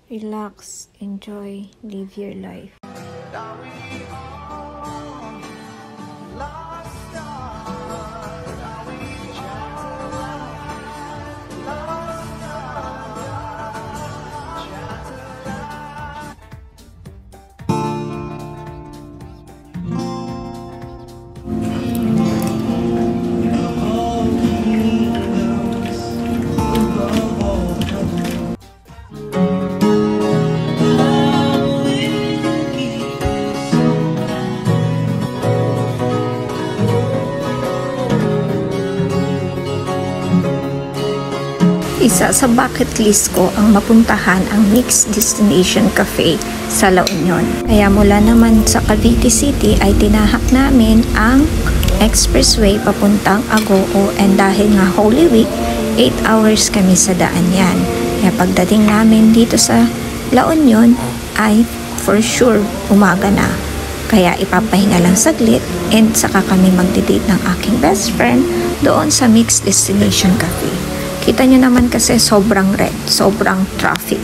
Relax, enjoy, live your life. Isa sa bucket list ko ang mapuntahan ang Mix Destination Cafe sa La Union. Kaya mula naman sa Cavite City ay tinahak namin ang expressway papuntang Agoo, and dahil nga Holy Week, 8 hours kami sa daan yan. Kaya pagdating namin dito sa La Union ay for sure umaga na. Kaya ipapahinga lang saglit and saka kami magdi-date ng aking best friend doon sa Mix Destination Cafe. Kita nyo naman kasi sobrang red, sobrang traffic.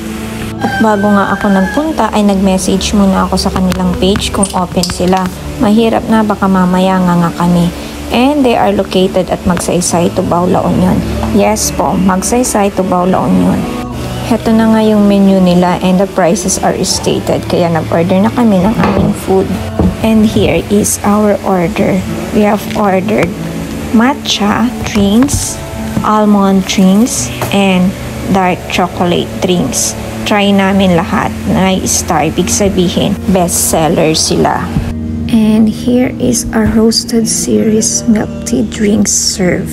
At bago nga ako nagpunta ay nag-message muna ako sa kanilang page kung open sila. Mahirap na, baka mamaya nga kami. And they are located at Magsaysay, Tubao, La Union. Yes po, Magsaysay, Tubao, La Union. Heto na nga yung menu nila and the prices are stated. Kaya nag-order na kami ng aming food. And here is our order. We have ordered matcha drinks, almond drinks, and dark chocolate drinks. Try namin lahat. Na-star, ibig sabihin, bestseller sila. And here is our roasted series milk tea drinks serve.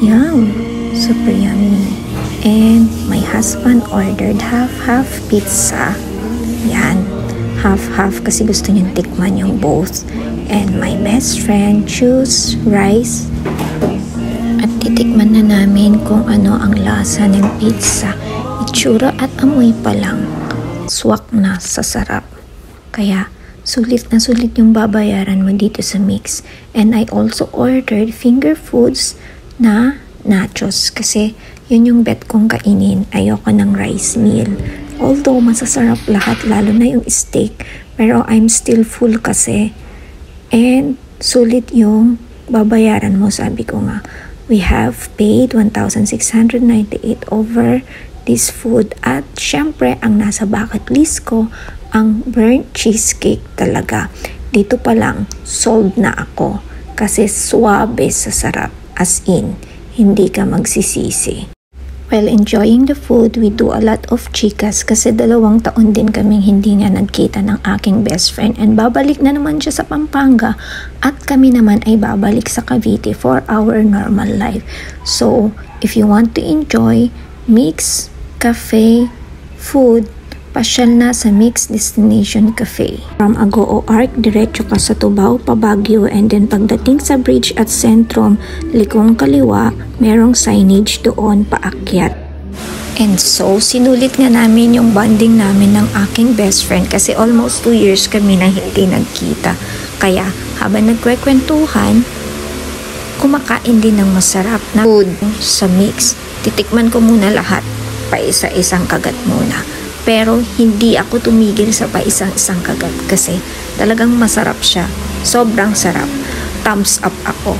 Yum! Super yummy. And my husband ordered half-half pizza. Yan. Half-half kasi gusto niyang tikman yung both. And my best friend choose rice. At titikman na namin kung ano ang lasa ng pizza. Itsura at amoy pa lang, swak na sa sarap. Kaya sulit na sulit yung babayaran mo dito sa Mix. And I also ordered finger foods na nachos kasi yun yung bet kong kainin. Ayoko ng rice meal. Although masasarap lahat, lalo na yung steak, pero I'm still full kasi. And sulit yung babayaran mo, sabi ko nga. We have paid 1,698 over this food. At syempre, ang nasa bucket list ko, ang burnt cheesecake talaga. Dito pa lang, sold na ako. Kasi suabe sa sarap. As in, hindi ka magsisisi. While enjoying the food, we do a lot of chikas kasi 2 taon din kaming hindi nga nagkita ng aking best friend, and babalik na naman siya sa Pampanga at kami naman ay babalik sa Cavite for our normal life. So, if you want to enjoy Mix Cafe food, pasyal na sa Mix Destination Cafe. From Agoo Arc, diretso ka sa Tubao, pa Baguio, and then pagdating sa bridge at Sentrum, likong kaliwa, merong signage doon paakyat. And so, sinulit nga namin yung bonding namin ng aking best friend kasi almost 2 years kami na hindi nagkita. Kaya, habang nagkwekwentuhan, kumakain din ng masarap na food sa Mix. Titikman ko muna lahat, pa isa-isang kagat muna. Pero hindi ako tumigil sa pa isang kagat kasi talagang masarap siya. Sobrang sarap. Thumbs up ako.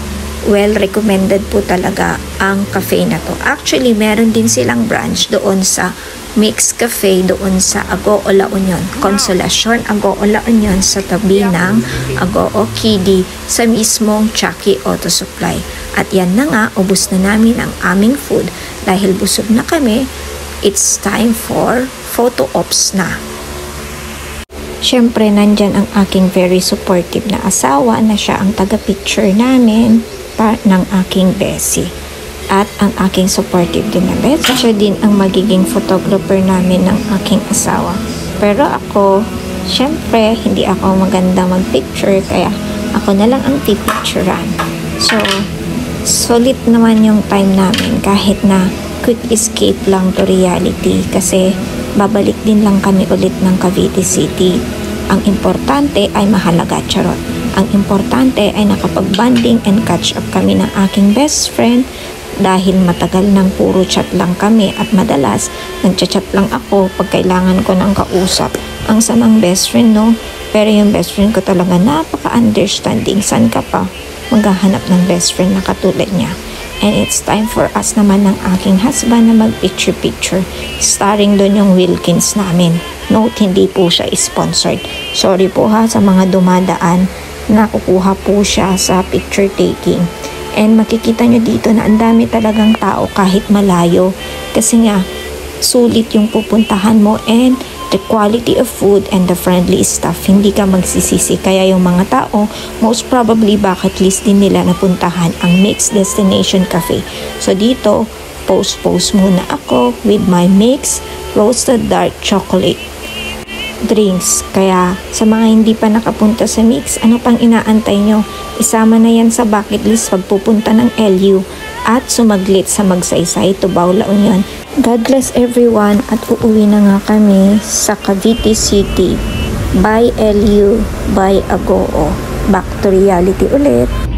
Well recommended po talaga ang cafe na to. Actually, meron din silang branch doon sa Mix Cafe doon sa Agoo, La Union. Consolacion, Agoo, La Union sa tabi ng Agoo Kidi sa mismong Chucky Auto Supply. At yan na nga, ubos na namin ang aming food dahil busog na kami. It's time for photo ops na. Siyempre, nandyan ang aking very supportive na asawa na siya ang taga-picture namin ng aking Bessie. At ang aking supportive din na Bessie, siya din ang magiging photographer namin ng aking asawa. Pero ako, siyempre, hindi ako maganda mag-picture, kaya ako na lang ang pipicturan. So, solid naman yung time namin kahit na quick escape lang to reality kasi babalik din lang kami ulit ng Cavite City. Ang importante ay mahalaga, charot. Ang importante ay nakapag-bonding and catch up kami ng aking best friend dahil matagal nang puro chat lang kami at madalas nagchat-chat lang ako pag kailangan ko ng kausap. Ang samang best friend, no? Pero yung best friend ko talaga napaka-understanding. San ka pa maghahanap ng best friend na katulad niya? And it's time for us naman ng aking husband na mag-picture-picture. Starring doon yung Wilkins namin. Note, hindi po siya sponsored. Sorry po ha sa mga dumadaan. Nakukuha po siya sa picture taking. And makikita nyo dito na ang dami talagang tao kahit malayo. Kasi nga, sulit yung pupuntahan mo and the quality of food and the friendly staff, hindi ka magsisisi. Kaya yung mga tao, most probably bucket list din nila na puntahan ang Mix Destination Cafe. So dito, post muna ako with my Mix Roasted Dark Chocolate drinks. Kaya sa mga hindi pa nakapunta sa Mix, ano pang inaantay nyo? Isama na yan sa bucket list pag pupunta ng LU at sumaglit sa Magsaysay, Tubao, La Union. God bless everyone at uuwi na nga kami sa Cavite City. Bye LU, bye Agoo. Back to reality ulit.